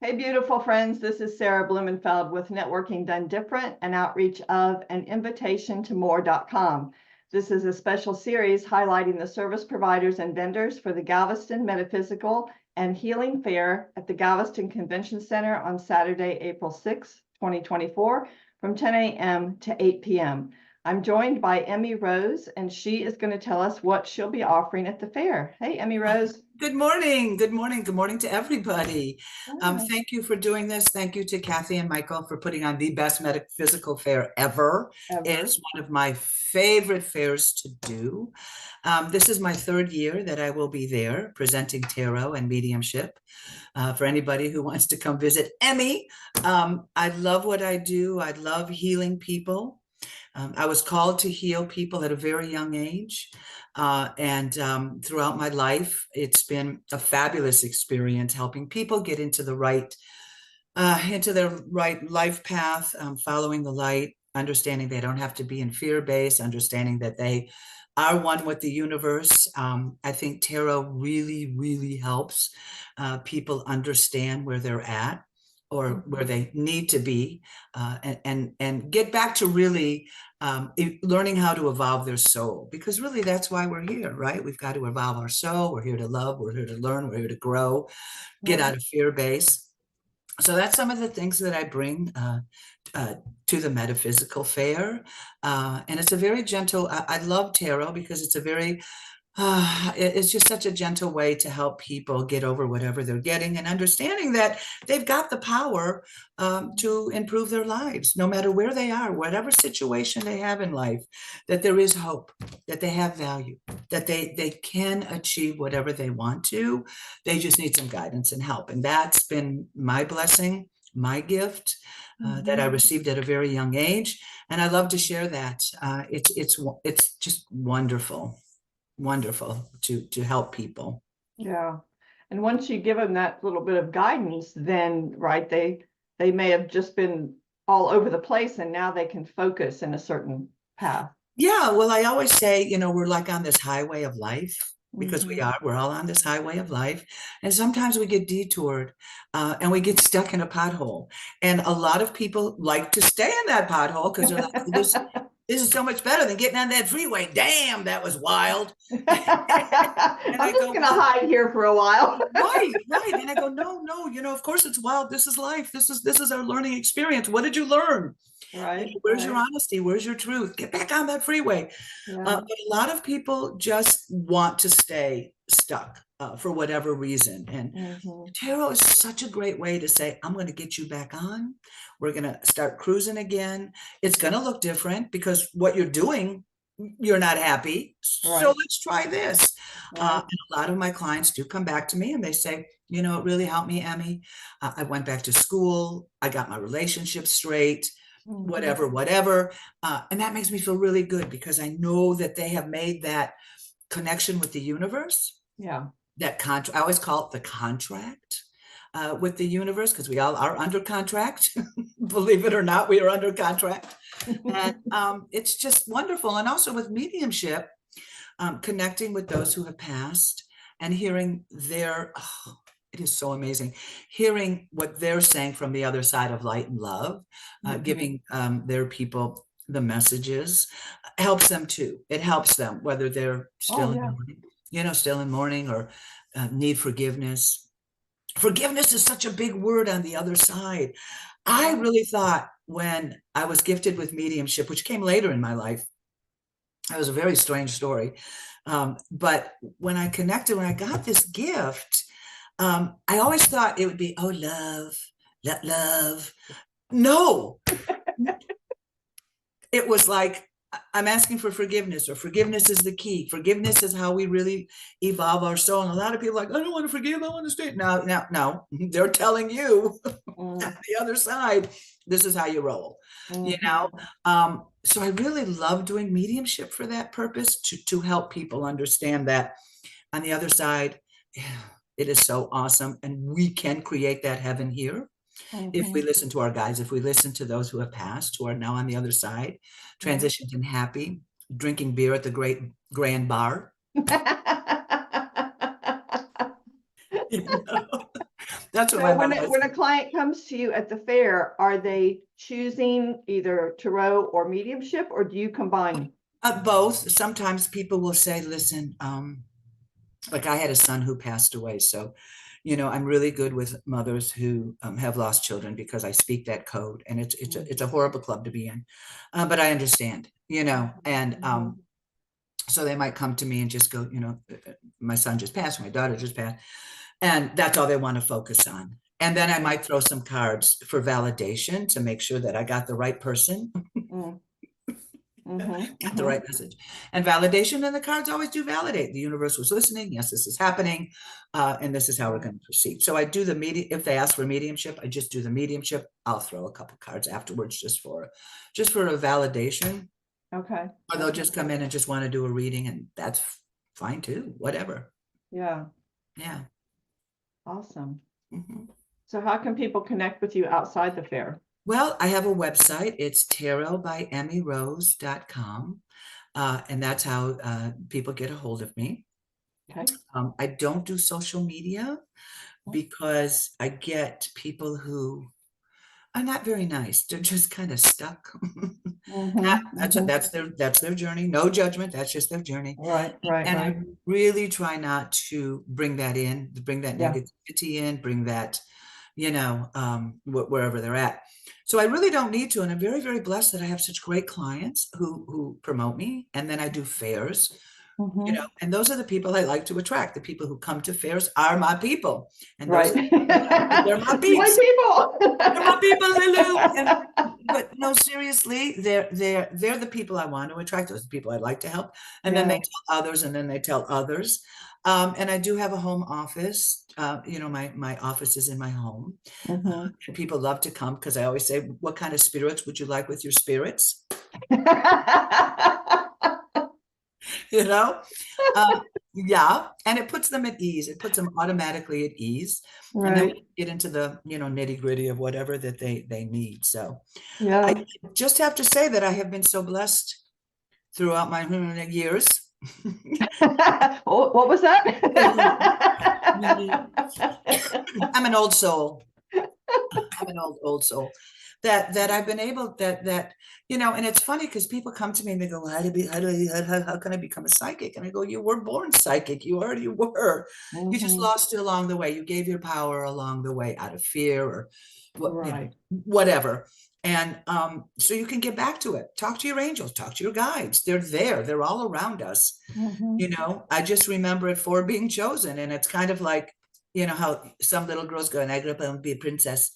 Hey, beautiful friends. This is Sarah Blumenfeld with Networking Done Different, an outreach of an invitation to more.com. This is a special series highlighting the service providers and vendors for the Galveston Metaphysical and Healing Fair at the Galveston Convention Center on Saturday, April 6, 2024, from 10 a.m. to 8 p.m. I'm joined by Emmy Rose, and she is going to tell us what she'll be offering at the fair. Hey, Emmy Rose. Good morning. Good morning. Good morning to everybody. Hi. Thank you for doing this. Thank you to Kathy and Michael for putting on the best metaphysical fair ever. It's one of my favorite fairs to do. This is my third year that I will be there presenting tarot and mediumship. For anybody who wants to come visit Emmy, I love what I do. I love healing people. I was called to heal people at a very young age. And throughout my life, it's been a fabulous experience helping people get into their right life path, following the light, understanding they don't have to be in fear-based, understanding that they are one with the universe. I think tarot really, really helps people understand where they're at or where they need to be, and get back to really learning how to evolve their soul, because really that's why we're here, right? We've got to evolve our soul. We're here to love, we're here to learn, we're here to grow, get out of fear base. So that's some of the things that I bring to the metaphysical fair. And it's a very gentle, I love tarot because it's a very it's just such a gentle way to help people get over whatever they're getting, and understanding that they've got the power to improve their lives, no matter where they are, whatever situation they have in life, that there is hope, that they have value, that they can achieve whatever they want to. They just need some guidance and help. And that's been my blessing, my gift that I received at a very young age. And I love to share that. It's just wonderful to help people. Yeah. And once you give them that little bit of guidance, then right, they may have just been all over the place, and now they can focus in a certain path. Yeah, well, I always say, we're like on this highway of life, because we're all on this highway of life. And sometimes we get detoured and we get stuck in a pothole. And a lot of people like to stay in that pothole because they're like, this is so much better than getting on that freeway. Damn, that was wild. I'm just gonna hide here for a while. Right. And I go, no, of course it's wild. This is life. This is our learning experience. What did you learn? Right. Where's your honesty? Where's your truth? Get back on that freeway. But a lot of people just want to stay stuck for whatever reason. And tarot is such a great way to say, I'm going to get you back on. We're going to start cruising again. It's going to look different because what you're doing, you're not happy. So let's try this. And a lot of my clients do come back to me and they say, it really helped me, Emmy. I went back to school. I got my relationship straight. Whatever. And that makes me feel really good because I know that they have made that connection with the universe. Yeah. That contract, I always call it the contract with the universe, because we all are under contract. Believe it or not, we are under contract. And it's just wonderful. And also with mediumship, connecting with those who have passed and hearing it is so amazing hearing what they're saying from the other side of light and love, giving their people the messages helps them too. It helps them whether they're still still in mourning or need forgiveness. Forgiveness is such a big word on the other side. I really thought when I was gifted with mediumship, which came later in my life, it was a very strange story. But when I got this gift, I always thought it would be, love. No, it was like, I'm asking for forgiveness, or forgiveness is the key. Forgiveness is how we really evolve our soul. And a lot of people are like, I don't want to forgive, I want to stay. No, they're telling you on the other side, this is how you roll, So I really love doing mediumship for that purpose, to help people understand that on the other side, it is so awesome. And we can create that heaven here. If we listen to our guides, if we listen to those who have passed, who are now on the other side, transitioned and happy, drinking beer at the great grand bar. That's what So my mom was. when a client comes to you at the fair, are they choosing either tarot or mediumship, or do you combine? Both. Sometimes people will say, listen, like I had a son who passed away. So, I'm really good with mothers who have lost children because I speak that code, and it's a horrible club to be in. But I understand, and so they might come to me and just go, my son just passed, my daughter just passed, and that's all they want to focus on. And then I might throw some cards for validation to make sure that I got the right person. Mm. Got the right message. And validation, and the cards always do validate. The universe was listening. Yes, this is happening. And this is how we're going to proceed. So I do the if they ask for mediumship, I just do the mediumship. I'll throw a couple cards afterwards just for a validation. Okay. Or they'll just come in and just want to do a reading, and that's fine too. Whatever. Yeah. Yeah. Awesome. So how can people connect with you outside the fair? Well, I have a website. It's tarotbyemmyrose.com. And that's how people get a hold of me. Okay. I don't do social media because I get people who are not very nice. They're just kind of stuck. That's their journey. No judgment. That's just their journey. Right. And I really try not to bring that negativity in, bring that, wherever they're at. So I really don't need to. And I'm very, very blessed that I have such great clients who promote me. And then I do fairs, and those are the people I like to attract. The people who come to fairs are my people. And they're my peeps. They're my people, Lulu. But no, seriously, they're the people I want to attract. Those are the people I'd like to help. And then they tell others, and then they tell others. And I do have a home office. My office is in my home. And people love to come because I always say, what kind of spirits would you like with your spirits? Yeah. And it puts them at ease. It puts them automatically at ease. Right. And then we get into the, nitty gritty of whatever that they need. So I just have to say that I have been so blessed throughout my years. What was that? I'm an old soul. I'm an old soul. That I've been able and it's funny because people come to me and they go, well, how can I become a psychic? And I go, you were born psychic. You already were. You just lost it along the way. You gave your power along the way out of fear or whatever. And so you can get back to it. Talk to your angels, talk to your guides. They're there. They're all around us. I just remember at 4 being chosen. And it's kind of like, how some little girls go, and I grew up and be a princess.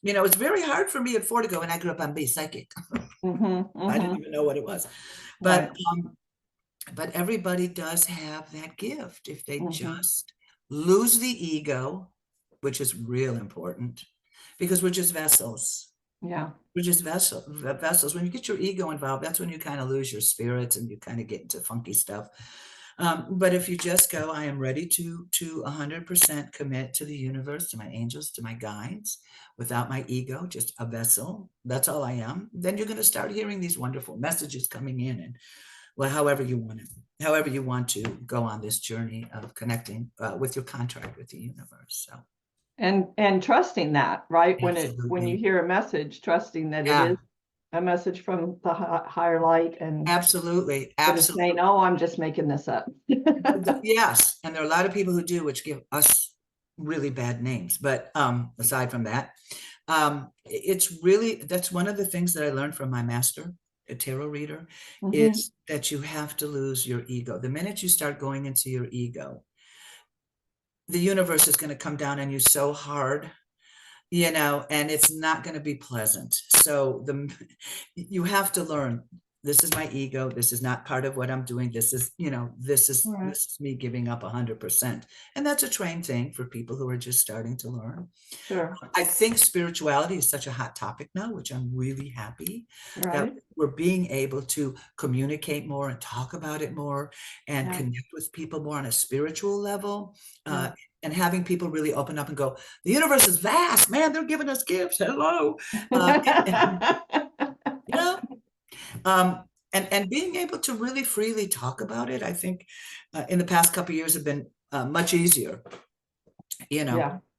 It's very hard for me at 4 to go, and I grew up and be psychic. I didn't even know what it was. But everybody does have that gift if they just lose the ego, which is real important, because we're just vessels. Yeah. We're just vessels. When you get your ego involved, that's when you kind of lose your spirits and you kind of get into funky stuff. But if you just go, I am ready to 100% commit to the universe, to my angels, to my guides, without my ego, just a vessel. That's all I am. Then you're going to start hearing these wonderful messages coming in, and however you want to go on this journey of connecting with your contract with the universe. So. And trusting that, right? When you hear a message, trusting that it is a message from the higher light, and absolutely saying, oh, I'm just making this up. Yes. And there are a lot of people who do, which give us really bad names. But aside from that, that's one of the things that I learned from my master, a tarot reader, is that you have to lose your ego. The minute you start going into your ego, the universe is going to come down on you so hard, and it's not going to be pleasant. So you have to learn, this is my ego. This is not part of what I'm doing. This is me giving up 100%. And that's a trained thing for people who are just starting to learn. Sure. I think spirituality is such a hot topic now, which I'm really happy that we're being able to communicate more and talk about it more and connect with people more on a spiritual level. And having people really open up and go, the universe is vast, man. They're giving us gifts. Hello. And being able to really freely talk about it, I think in the past couple of years have been much easier,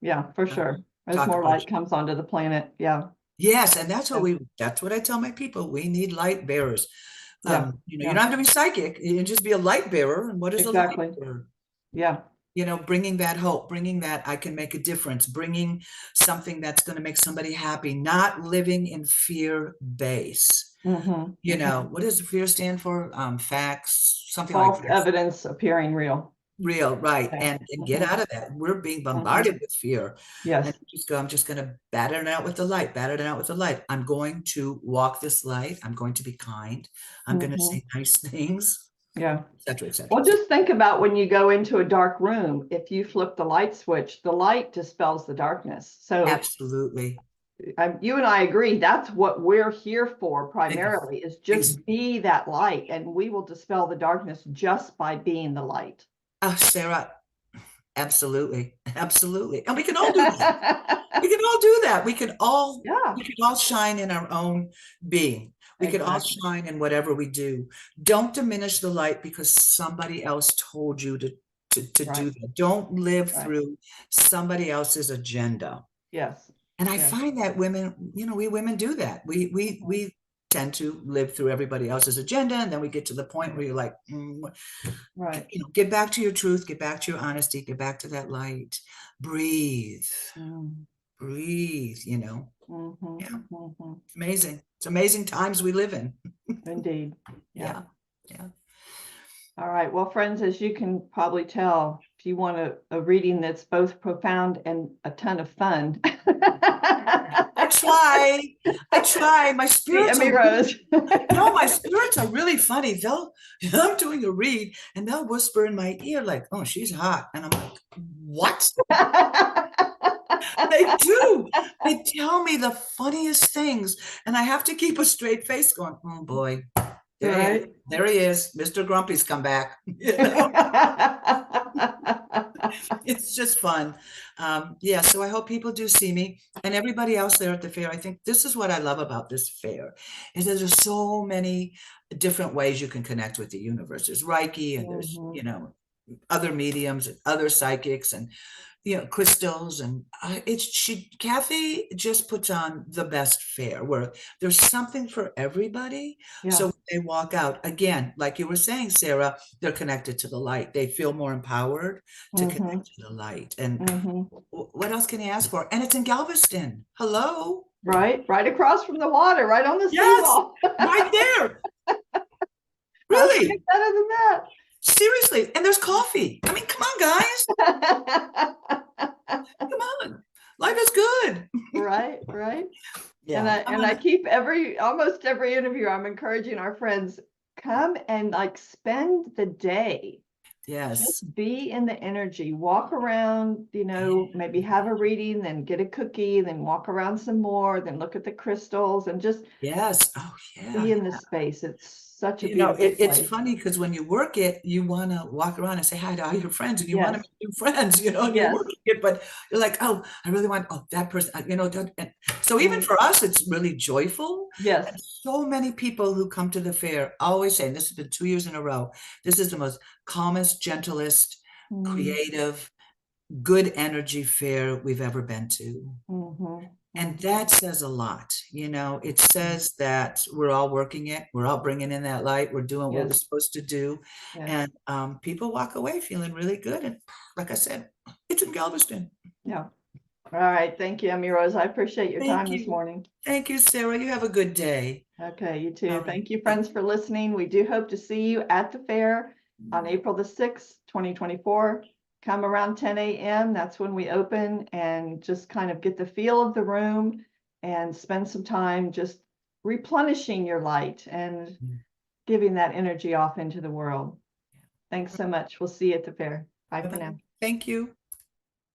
Yeah, for sure. As Talk more about light comes onto the planet. Yeah. Yes, and that's Yeah. that's what I tell my people. We need light bearers. Yeah. You Yeah. don't have to be psychic. You can just be a light bearer. And what is a light Exactly. bearer? Yeah. Bringing that hope, bringing that I can make a difference, bringing something that's going to make somebody happy, not living in fear base. What does fear stand for? Facts, something like False that. evidence appearing real. Real, right. Yeah. And get out of that. We're being bombarded with fear. Yes. And I'm just going to batter it out with the light, batter it out with the light. I'm going to walk this light. I'm going to be kind. I'm going to say nice things, Yeah. et cetera, et cetera. Well, just think about when you go into a dark room, if you flip the light switch, the light dispels the darkness. So Absolutely. you and I agree, that's what we're here for primarily, is just be that light, and we will dispel the darkness just by being the light. Sarah, absolutely. Absolutely. And we can all do that. We can all do that. We can all shine in our own being. We can all shine in whatever we do. Don't diminish the light because somebody else told you to do that. Don't live through somebody else's agenda. Yes. And I find that women, we women do that. We tend to live through everybody else's agenda, and then we get to the point where you're like, get back to your truth, get back to your honesty, get back to that light, breathe, breathe. It's amazing. It's amazing times we live in. Indeed. Yeah. All right. Well, friends, as you can probably tell, if you want a reading that's both profound and a ton of fun. I try. My spirits Emmy Rose. No, my spirits are really funny. I'm doing a read and they'll whisper in my ear like, "Oh, she's hot." And I'm like, "What?" They do. They tell me the funniest things. And I have to keep a straight face going, "Oh boy. There he is. Mr. Grumpy's come back." It's just fun. So I hope people do see me and everybody else there at the fair. I think this is what I love about this fair, is that there's so many different ways you can connect with the universe. There's Reiki and there's, other mediums and other psychics and crystals, and Kathy just puts on the best fair where there's something for everybody. So when they walk out, again, like you were saying, Sarah, they're connected to the light. They feel more empowered to connect to the light. And what else can you ask for? And it's in Galveston. Hello. Right across from the water, right on the seawall. Right there. Really? Better than that. Seriously, and there's coffee. I mean, come on, guys. Come on. Life is good. Right. Yeah. And I keep almost every interview, I'm encouraging our friends, come and spend the day. Yes. Just be in the energy, walk around, maybe have a reading, then get a cookie, then walk around some more, then look at the crystals and just be in the space. It's such a beautiful it's place. funny because when you work it, you want to walk around and say hi to all your friends, and you want to make new friends, and you're working it, but you're like, oh, I really want, that person, and so even for us, it's really joyful. Yes. And so many people who come to the fair always say, and this has been 2 years in a row, this is the most calmest, gentlest, creative, good energy fair we've ever been to. And that says a lot. It says that we're all working it. We're all bringing in that light. We're doing what we're supposed to do. And people walk away feeling really good. And like I said, it's in Galveston. Yeah. All right. Thank you, Emmy Rose. I appreciate your time this morning. Thank you, Sarah. You have a good day. Okay, you too. Thank you, friends, for listening. We do hope to see you at the fair on April the 6th, 2024. Come around 10 a.m. That's when we open, and just kind of get the feel of the room and spend some time just replenishing your light and giving that energy off into the world. Thanks so much. We'll see you at the fair. Bye for now. Thank you.